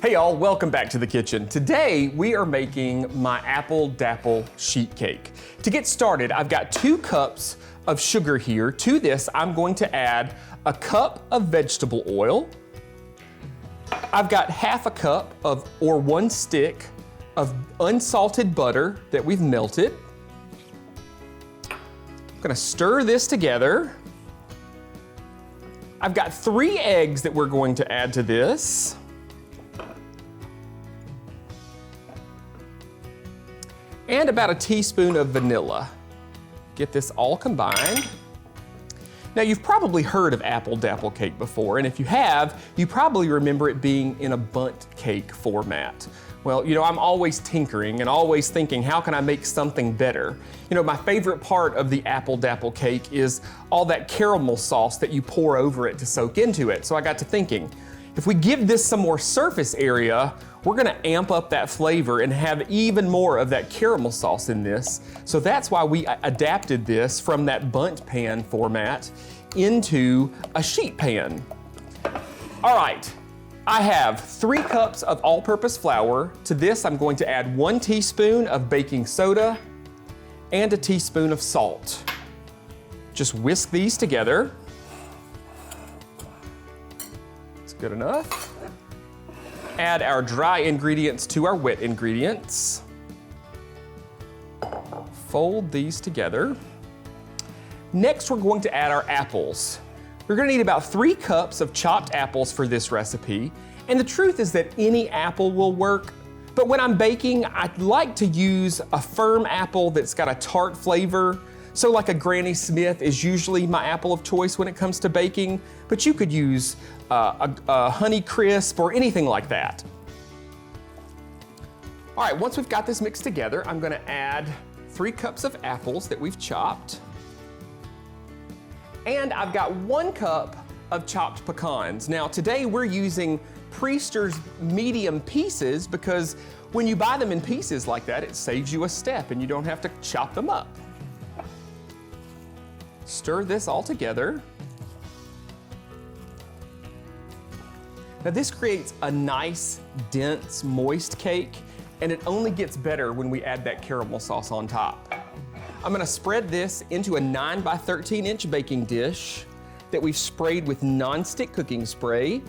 Hey y'all, welcome back to the kitchen. Today we are making my Apple Dapple Sheet Cake. To get started, I've got 2 cups of sugar here. To this, I'm going to add a cup of vegetable oil. I've got half a cup or 1 stick of unsalted butter that we've melted. I'm gonna stir this together. I've got 3 eggs that we're going to add to this. And about a teaspoon of vanilla. Get this all combined. Now you've probably heard of Apple Dapple Cake before, and if you have, you probably remember it being in a bundt cake format. Well, you know, I'm always tinkering and always thinking, how can I make something better? You know, my favorite part of the Apple Dapple Cake is all that caramel sauce that you pour over it to soak into it. So I got to thinking, if we give this some more surface area, we're gonna amp up that flavor and have even more of that caramel sauce in this. So that's why we adapted this from that bundt pan format into a sheet pan. All right, I have 3 cups of all-purpose flour. To this, I'm going to add 1 teaspoon of baking soda and a teaspoon of salt. Just whisk these together. It's good enough. Add our dry ingredients to our wet ingredients. Fold these together. Next, we're going to add our apples. We're gonna need about 3 cups of chopped apples for this recipe. And the truth is that any apple will work, but when I'm baking, I'd like to use a firm apple that's got a tart flavor. So like a Granny Smith is usually my apple of choice when it comes to baking, but you could use a Honey Crisp or anything like that. All right, once we've got this mixed together, I'm gonna add 3 cups of apples that we've chopped. And I've got 1 cup of chopped pecans. Now today we're using Priester's medium pieces because when you buy them in pieces like that, it saves you a step and you don't have to chop them up. Stir this all together. Now this creates a nice, dense, moist cake, and it only gets better when we add that caramel sauce on top. I'm gonna spread this into a 9 by 13 inch baking dish that we've sprayed with non-stick cooking spray.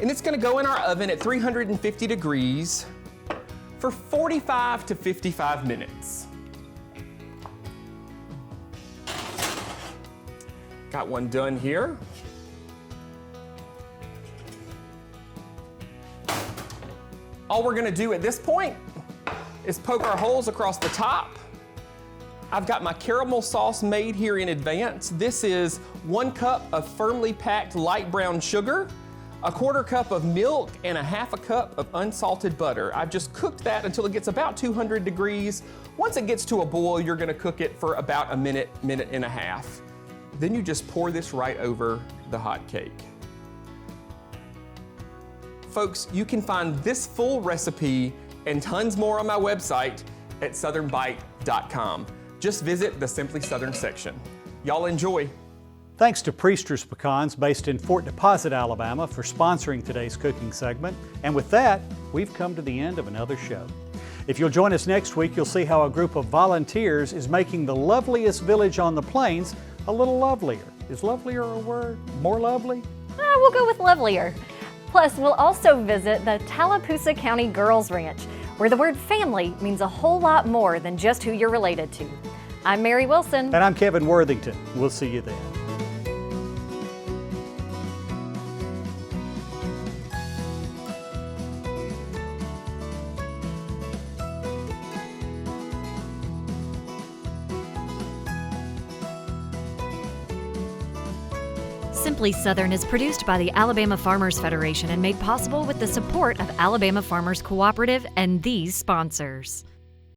And it's gonna go in our oven at 350 degrees for 45 to 55 minutes. Got one done here. All we're gonna do at this point is poke our holes across the top. I've got my caramel sauce made here in advance. This is 1 cup of firmly packed light brown sugar, a 1/4 cup of milk, and a 1/2 cup of unsalted butter. I've just cooked that until it gets about 200 degrees. Once it gets to a boil, you're gonna cook it for about a minute, minute and a half. Then you just pour this right over the hot cake. Folks, you can find this full recipe and tons more on my website at southernbite.com. Just visit the Simply Southern section. Y'all enjoy. Thanks to Priester's Pecans, based in Fort Deposit, Alabama, for sponsoring today's cooking segment. And with that, we've come to the end of another show. If you'll join us next week, you'll see how a group of volunteers is making the loveliest village on the plains a little lovelier. Is lovelier a word? More lovely? We'll go with lovelier. Plus, we'll also visit the Tallapoosa County Girls Ranch, where the word family means a whole lot more than just who you're related to. I'm Mary Wilson. And I'm Kevin Worthington. We'll see you then. Simply Southern is produced by the Alabama Farmers Federation and made possible with the support of Alabama Farmers Cooperative and these sponsors.